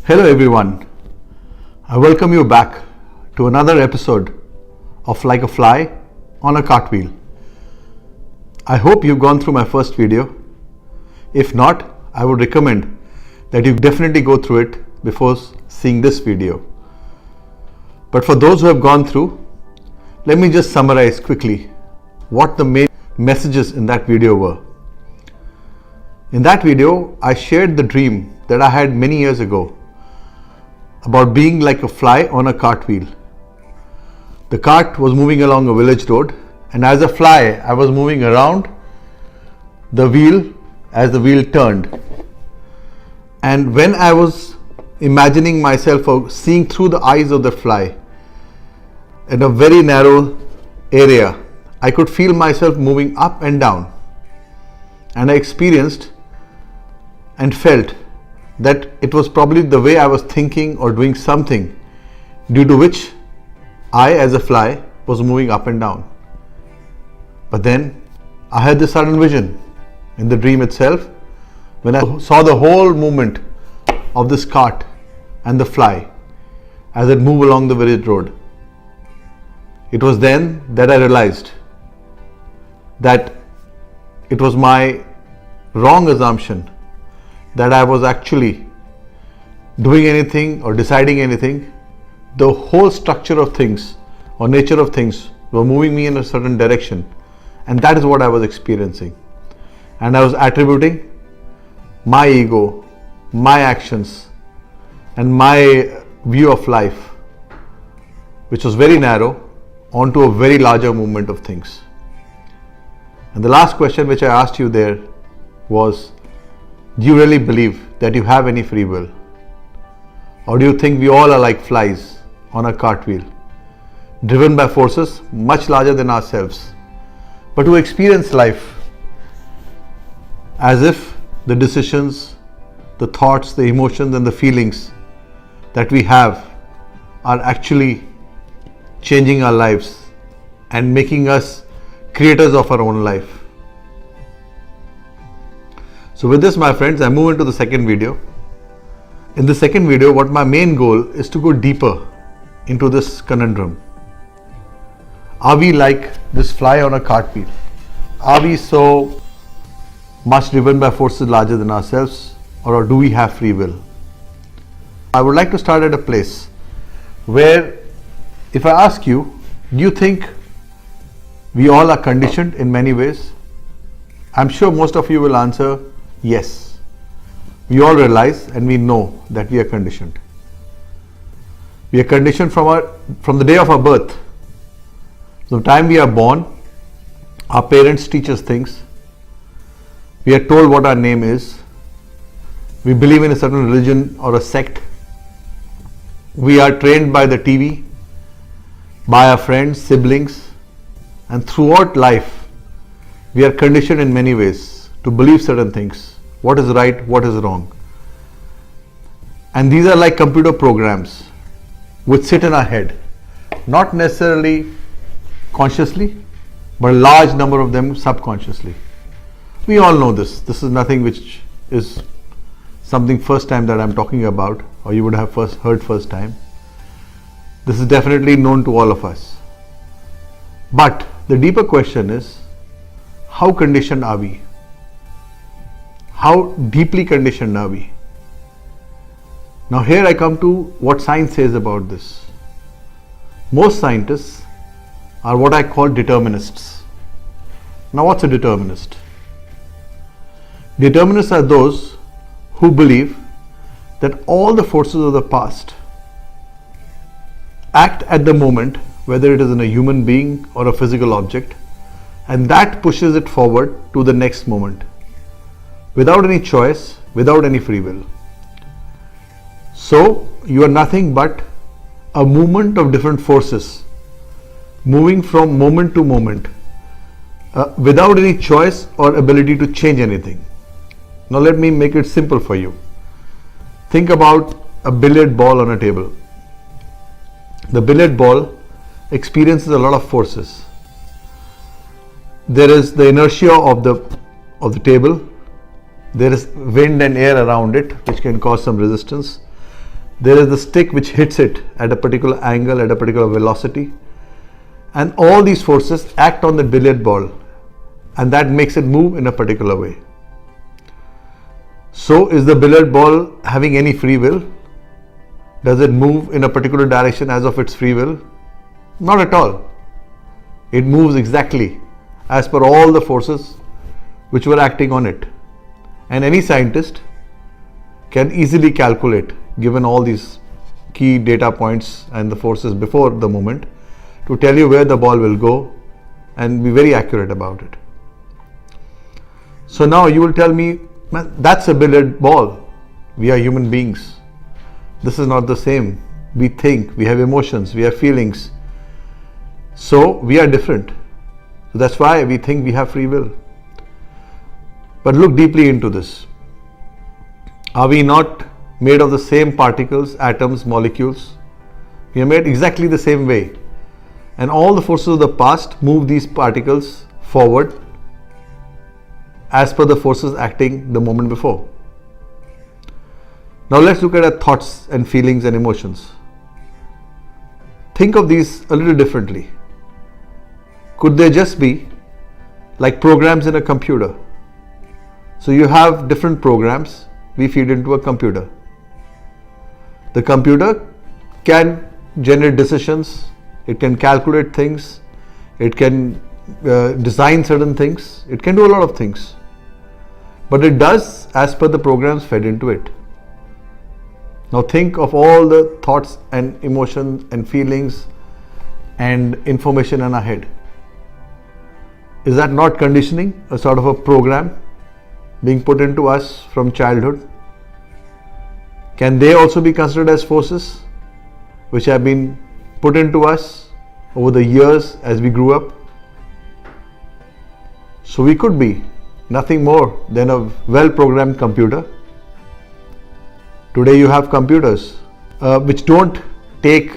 Hello everyone, I welcome you back to another episode of Like a Fly on a Cartwheel. I hope you've gone through my first video. If not, I would recommend that you definitely go through it before seeing this video. But for those who have gone through, let me just summarize quickly what the main messages in that video were. In that video, I shared the dream that I had many years ago about being like a fly on a cartwheel. The cart was moving along a village road, and as a fly, I was moving around the wheel as the wheel turned. And when I was imagining myself or seeing through the eyes of the fly in a very narrow area, I could feel myself moving up and down. And I experienced and felt that it was probably the way I was thinking or doing something due to which I as a fly was moving up and down. But then I had this sudden vision in the dream itself when I saw the whole movement of this cart and the fly as it moved along the village road. It was then that I realized that it was my wrong assumption that I was actually doing anything or deciding anything. The whole structure of things or nature of things were moving me in a certain direction, and that is what I was experiencing. And I was attributing my ego, my actions, and my view of life, which was very narrow, onto a very larger movement of things. And the last question which I asked you there was, do you really believe that you have any free will? Or do you think we all are like flies on a cartwheel, driven by forces much larger than ourselves, but who experience life as if the decisions, the thoughts, the emotions and the feelings that we have are actually changing our lives and making us creators of our own life? So with this, my friends, I move into the second video. In the second video, what my main goal is to go deeper into this conundrum. Are we like this fly on a cartwheel? Are we so much driven by forces larger than ourselves, or do we have free will? I would like to start at a place where, if I ask you, do you think we all are conditioned in many ways? I'm sure most of you will answer yes. We all realize and we know that we are conditioned. We are conditioned from the day of our birth. From the time we are born, our parents teach us things. We are told what our name is. We believe in a certain religion or a sect. We are trained by the TV, by our friends, siblings, and throughout life, we are conditioned in many ways to believe certain things. What is right, what is wrong. And these are like computer programs which sit in our head, not necessarily consciously, but a large number of them subconsciously. We all know this. This is nothing which is something first time that I'm talking about, or you would have heard first time. This is definitely known to all of us. But the deeper question is, how conditioned are we? How deeply conditioned are we? Now here I come to what science says about this. Most scientists are what I call determinists. Now what's a determinist? Determinists are those who believe that all the forces of the past act at the moment, whether it is in a human being or a physical object, and that pushes it forward to the next moment, without any choice, without any free will. So you are nothing but a movement of different forces, moving from moment to moment, without any choice or ability to change anything. Now let me make it simple for you. Think about a billiard ball on a table. The billiard ball experiences a lot of forces. There is the inertia of the table. There is wind and air around it, which can cause some resistance. There is the stick which hits it at a particular angle, at a particular velocity, and all these forces act on the billiard ball, and that makes it move in a particular way. So is the billiard ball having any free will? Does it move in a particular direction as of its free will? Not at all. It moves exactly as per all the forces which were acting on it. And any scientist can easily calculate, given all these key data points and the forces before the movement, to tell you where the ball will go and be very accurate about it. So now you will tell me, man, that's a billiard ball. We are human beings. This is not the same. We think, we have emotions, we have feelings. So we are different. So that's why we think we have free will. But look deeply into this. Are we not made of the same particles, atoms, molecules? We are made exactly the same way. And all the forces of the past move these particles forward as per the forces acting the moment before. Now let's look at our thoughts and feelings and emotions. Think of these a little differently. Could they just be like programs in a computer? So you have different programs we feed into a computer. The computer can generate decisions, it can calculate things, it can design certain things, it can do a lot of things. But it does as per the programs fed into it. Now think of all the thoughts and emotions and feelings and information in our head. Is that not conditioning, a sort of a program being put into us from childhood? Can they also be considered as forces which have been put into us over the years as we grew up? So we could be nothing more than a well-programmed computer. Today you have computers which don't take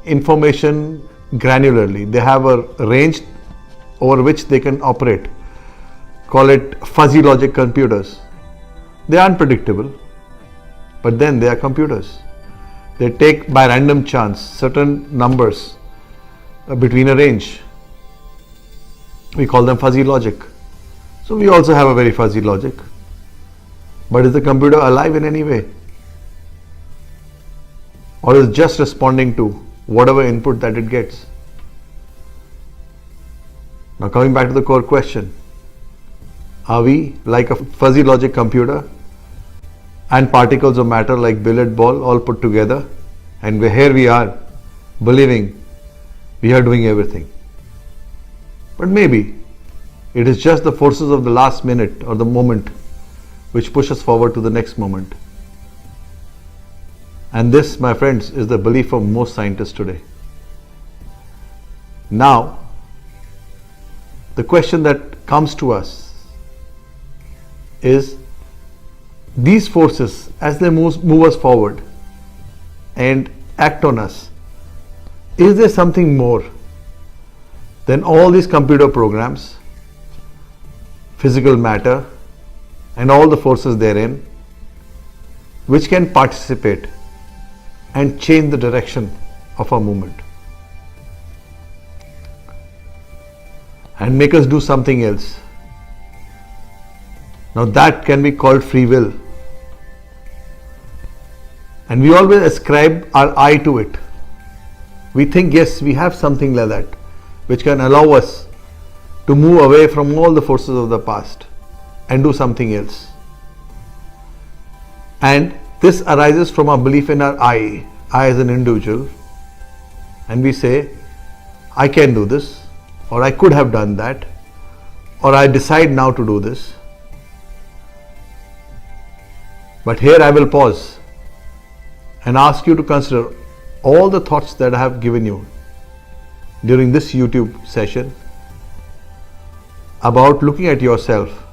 information granularly. They have a range over which they can operate. Call it fuzzy logic computers. They are unpredictable, but then they are computers. They take by random chance certain numbers between a range. We call them fuzzy logic. So we also have a very fuzzy logic. But is the computer alive in any way? Or is it just responding to whatever input that it gets? Now coming back to the core question, are we like a fuzzy logic computer and particles of matter like billiard ball all put together, and here we are believing we are doing everything? But maybe it is just the forces of the last minute or the moment which push us forward to the next moment. And this, my friends, is the belief of most scientists today. Now, the question that comes to us is, these forces, as they move us forward and act on us, is there something more than all these computer programs, physical matter, and all the forces therein, which can participate and change the direction of our movement and make us do something else? Now that can be called free will. And we always ascribe our I to it. We think, yes, we have something like that which can allow us to move away from all the forces of the past and do something else. And this arises from our belief in our I as an individual. And we say, I can do this, or I could have done that, or I decide now to do this. But here I will pause and ask you to consider all the thoughts that I have given you during this YouTube session about looking at yourself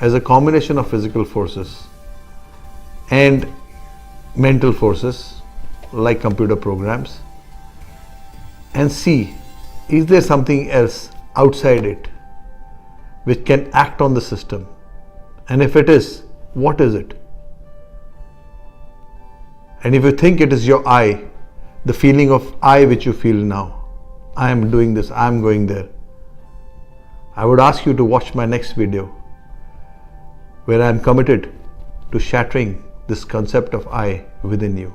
as a combination of physical forces and mental forces like computer programs, and see, is there something else outside it which can act on the system? And if it is, what is it? And if you think it is your I, the feeling of I which you feel now, I am doing this, I am going there, I would ask you to watch my next video where I am committed to shattering this concept of I within you.